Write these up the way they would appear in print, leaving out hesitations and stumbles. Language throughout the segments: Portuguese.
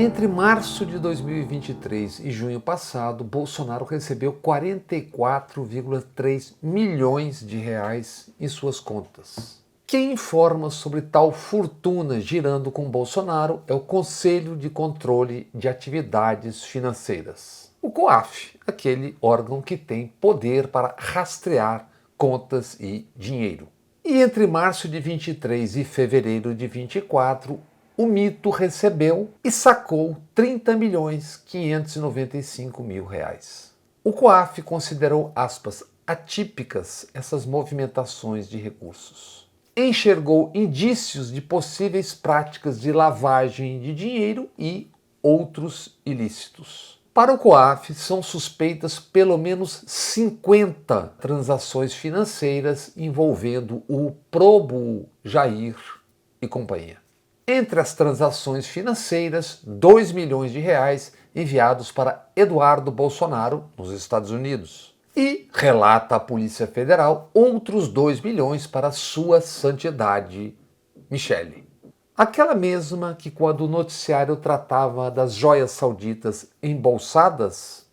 Entre março de 2023 e junho passado, Bolsonaro recebeu 44,3 milhões de reais em suas contas. Quem informa sobre tal fortuna girando com Bolsonaro é o Conselho de Controle de Atividades Financeiras, o COAF, aquele órgão que tem poder para rastrear contas e dinheiro. E entre março de 23 e fevereiro de 24, o mito recebeu e sacou 30.595.000 reais. O COAF considerou, aspas, atípicas essas movimentações de recursos. Enxergou indícios de possíveis práticas de lavagem de dinheiro e outros ilícitos. Para o COAF, são suspeitas pelo menos 50 transações financeiras envolvendo o probo Jair e companhia. Entre as transações financeiras, 2 milhões de reais enviados para Eduardo Bolsonaro, nos Estados Unidos. E, relata a Polícia Federal, outros 2 milhões para sua santidade, Michele. Aquela mesma que, quando o noticiário tratava das joias sauditas embolsadas,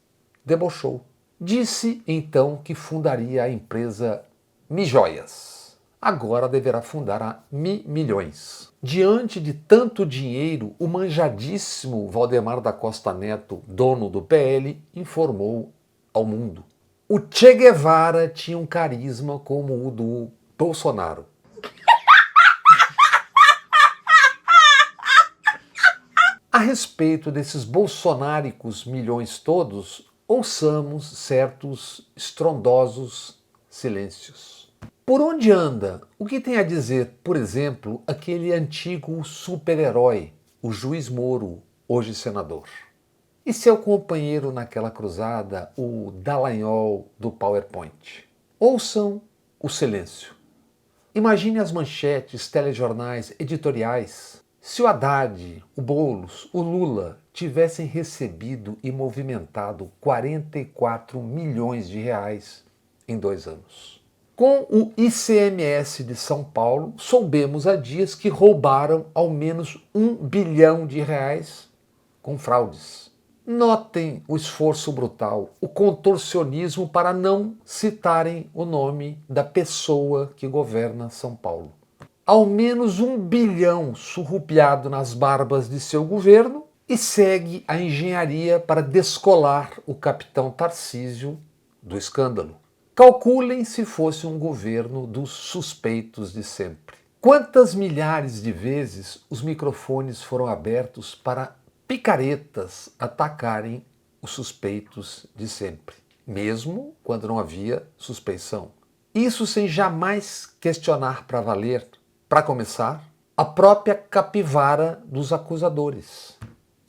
debochou. Disse, então, que fundaria a empresa Mi Joias. Agora deverá fundar a Mi Milhões. Diante de tanto dinheiro, o manjadíssimo Valdemar da Costa Neto, dono do PL, informou ao mundo. O Che Guevara tinha um carisma como o do Bolsonaro. A respeito desses bolsonáricos milhões todos, ouçamos certos estrondosos silêncios. Por onde anda? O que tem a dizer, por exemplo, aquele antigo super-herói, o juiz Moro, hoje senador? E seu companheiro naquela cruzada, o Dallagnol do PowerPoint? Ouçam o silêncio. Imagine as manchetes, telejornais, editoriais. Se o Haddad, o Boulos, o Lula tivessem recebido e movimentado 44 milhões de reais em 2 anos. Com o ICMS de São Paulo, soubemos há dias que roubaram ao menos 1 bilhão de reais com fraudes. Notem o esforço brutal, o contorcionismo para não citarem o nome da pessoa que governa São Paulo. Ao menos 1 bilhão surrupiado nas barbas de seu governo e segue a engenharia para descolar o capitão Tarcísio do escândalo. Calculem se fosse um governo dos suspeitos de sempre. Quantas milhares de vezes os microfones foram abertos para picaretas atacarem os suspeitos de sempre, mesmo quando não havia suspeição. Isso sem jamais questionar para valer, para começar, a própria capivara dos acusadores.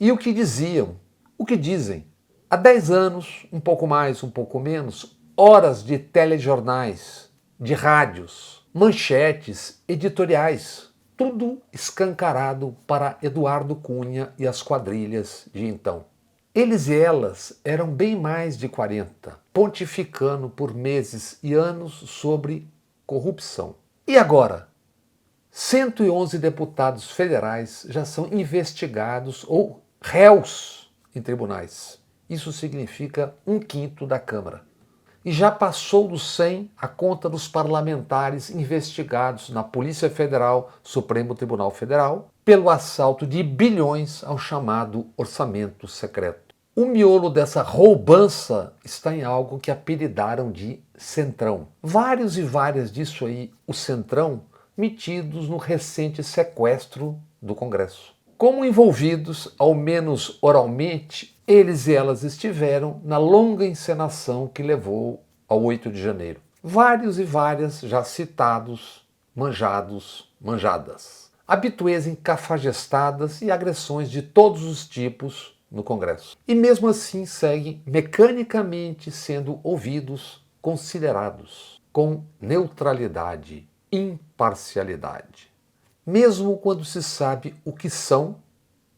E o que diziam? O que dizem? Há 10 anos, um pouco mais, um pouco menos, horas de telejornais, de rádios, manchetes, editoriais, tudo escancarado para Eduardo Cunha e as quadrilhas de então. Eles e elas eram bem mais de 40, pontificando por meses e anos sobre corrupção. E agora? 111 deputados federais já são investigados ou réus em tribunais. Isso significa 1/5 da Câmara. E já passou dos 100 a conta dos parlamentares investigados na Polícia Federal, Supremo Tribunal Federal, pelo assalto de bilhões ao chamado orçamento secreto. O miolo dessa roubança está em algo que apelidaram de Centrão. Vários e várias disso aí, o Centrão, metidos no recente sequestro do Congresso. Como envolvidos, ao menos oralmente, eles e elas estiveram na longa encenação que levou ao 8 de janeiro. Vários e várias já citados, manjados, manjadas. Habituês em cafajestadas e agressões de todos os tipos no Congresso. E mesmo assim seguem mecanicamente sendo ouvidos, considerados com neutralidade, imparcialidade. Mesmo quando se sabe o que são,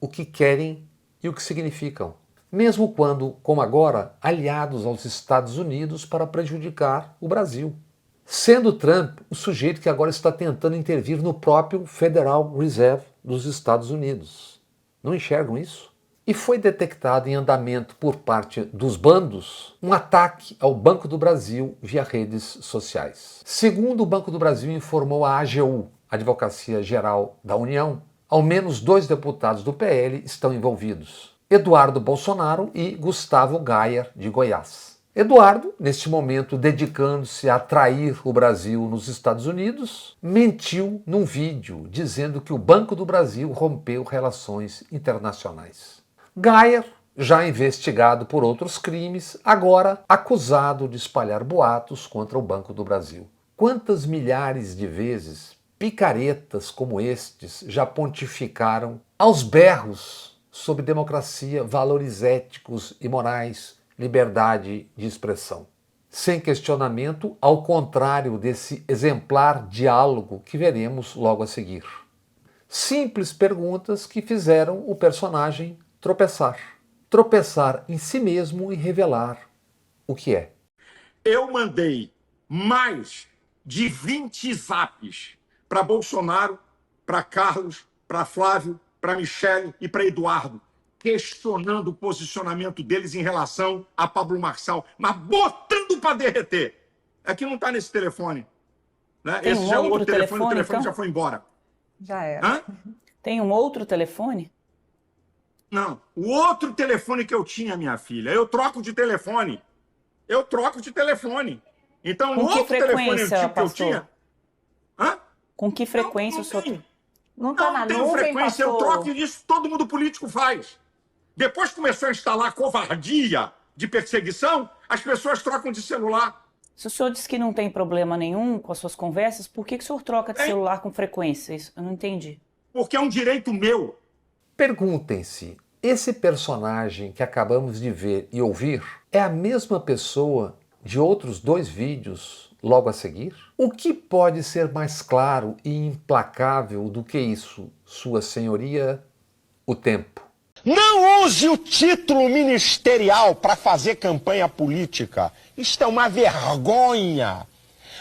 o que querem e o que significam. Mesmo quando, como agora, aliados aos Estados Unidos para prejudicar o Brasil. Sendo Trump o sujeito que agora está tentando intervir no próprio Federal Reserve dos Estados Unidos. Não enxergam isso? e foi detectado em andamento por parte dos bandos um ataque ao Banco do Brasil via redes sociais. Segundo o Banco do Brasil informou a AGU, Advocacia Geral da União, ao menos 2 deputados do PL estão envolvidos: Eduardo Bolsonaro e Gustavo Gayer, de Goiás. Eduardo, neste momento dedicando-se a trair o Brasil nos Estados Unidos, mentiu num vídeo dizendo que o Banco do Brasil rompeu relações internacionais. Gayer, já investigado por outros crimes, agora acusado de espalhar boatos contra o Banco do Brasil. Quantas milhares de vezes picaretas como estes já pontificaram aos berros sobre democracia, valores éticos e morais, liberdade de expressão? Sem questionamento, ao contrário desse exemplar diálogo que veremos logo a seguir. Simples perguntas que fizeram o personagem tropeçar. Tropeçar em si mesmo e revelar o que é. Eu mandei mais de 20 zaps para Bolsonaro, para Carlos, para Flávio, para Michele e para Eduardo, questionando o posicionamento deles em relação a Pablo Marçal, mas botando para derreter. Aqui não está nesse telefone. Né? Tem esse um já é o outro outro telefone, o telefone, telefone então? já foi embora. Já era. Hã? Tem um outro telefone? Não, o outro telefone que eu tinha, minha filha, eu troco de telefone. Eu troco de telefone. Então, Com o que outro telefone frequência, antigo que eu pastor? tinha... Hã? Com que frequência Não o senhor... tem. Não tá na Não tem nuvem, frequência, eu pastor? troco e isso todo mundo político faz. Depois começou a instalar covardia de perseguição, as pessoas trocam de celular. Se o senhor disse que não tem problema nenhum com as suas conversas, por que o senhor troca de celular com frequência? Isso eu não entendi. Porque é um direito meu. Perguntem-se, esse personagem que acabamos de ver e ouvir é a mesma pessoa de outros 2 vídeos logo a seguir? O que pode ser mais claro e implacável do que isso, Sua Senhoria, o tempo? Não use o título ministerial para fazer campanha política. Isto é uma vergonha.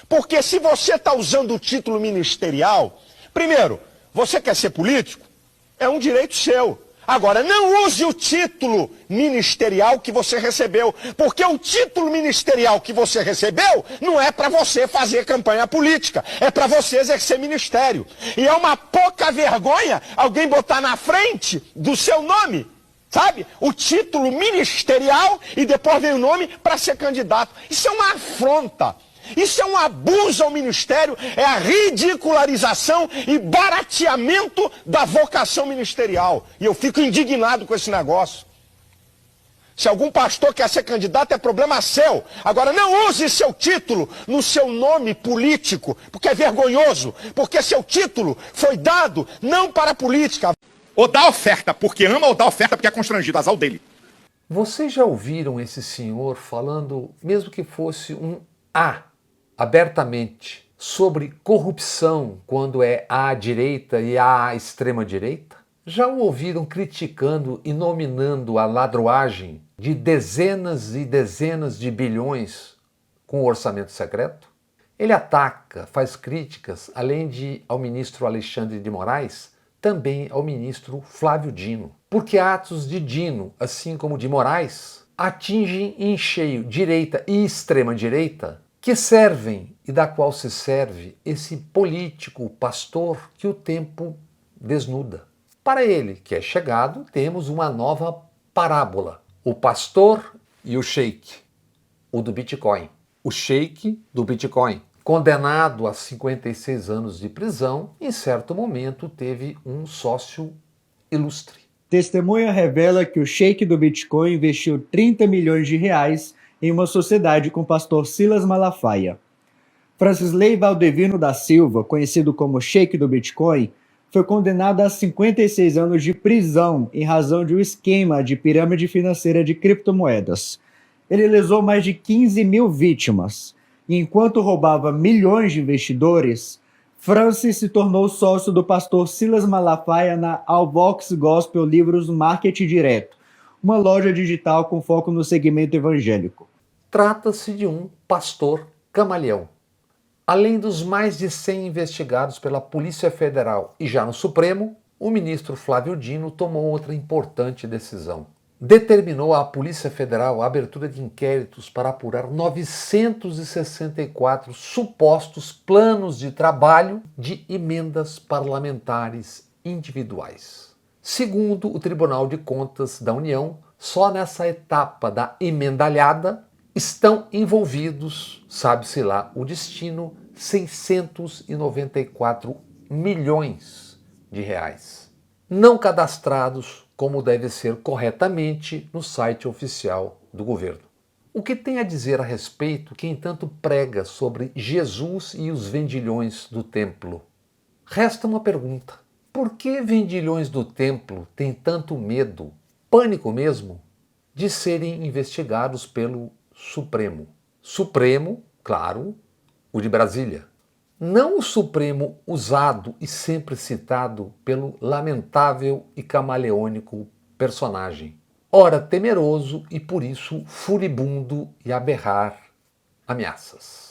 Porque se você está usando o título ministerial, primeiro, você quer ser político? É um direito seu. Agora, não use o título ministerial que você recebeu, porque o título ministerial que você recebeu não é para você fazer campanha política, é para você exercer ministério. E é uma pouca vergonha alguém botar na frente do seu nome, sabe? O título ministerial e depois vem o nome para ser candidato. Isso é uma afronta. Isso é um abuso ao ministério, é a ridicularização e barateamento da vocação ministerial. E eu fico indignado com esse negócio. Se algum pastor quer ser candidato, é problema seu. Agora, não use seu título no seu nome político, porque é vergonhoso, porque seu título foi dado não para a política. Ou dá oferta porque ama, ou dá oferta porque é constrangido, azar o dele. Vocês já ouviram esse senhor falando, mesmo que fosse um A, abertamente, sobre corrupção quando é à direita e à extrema-direita? Já o ouviram criticando e nominando a ladroagem de dezenas e dezenas de bilhões com o orçamento secreto? Ele ataca, faz críticas, além de ao ministro Alexandre de Moraes, também ao ministro Flávio Dino. Porque atos de Dino, assim como de Moraes, atingem em cheio direita e extrema-direita, que servem e da qual se serve esse político pastor que o tempo desnuda. Para ele, que é chegado, temos uma nova parábola: o pastor e o sheik, o do Bitcoin. O sheik do Bitcoin, condenado a 56 anos de prisão, em certo momento teve um sócio ilustre. Testemunha revela que o sheik do Bitcoin investiu 30 milhões de reais em uma sociedade com o pastor Silas Malafaia. Francisley Valdevino da Silva, conhecido como sheik do Bitcoin, foi condenado a 56 anos de prisão em razão de um esquema de pirâmide financeira de criptomoedas. Ele lesou mais de 15 mil vítimas. E enquanto roubava milhões de investidores, Francis se tornou sócio do pastor Silas Malafaia na Alvox Gospel Livros Marketing Direto, uma loja digital com foco no segmento evangélico. Trata-se de um pastor camaleão. Além dos mais de 100 investigados pela Polícia Federal e já no Supremo, o ministro Flávio Dino tomou outra importante decisão. Determinou à Polícia Federal a abertura de inquéritos para apurar 964 supostos planos de trabalho de emendas parlamentares individuais. Segundo o Tribunal de Contas da União, só nessa etapa da emendalhada estão envolvidos, sabe-se lá o destino, 694 milhões de reais, não cadastrados como deve ser corretamente no site oficial do governo. O que tem a dizer a respeito quem tanto prega sobre Jesus e os vendilhões do templo? Resta uma pergunta: por que vendilhões do templo têm tanto medo, pânico mesmo, de serem investigados pelo Supremo? Supremo, claro, o de Brasília. Não o Supremo usado e sempre citado pelo lamentável e camaleônico personagem, ora temeroso e por isso furibundo e a berrar ameaças.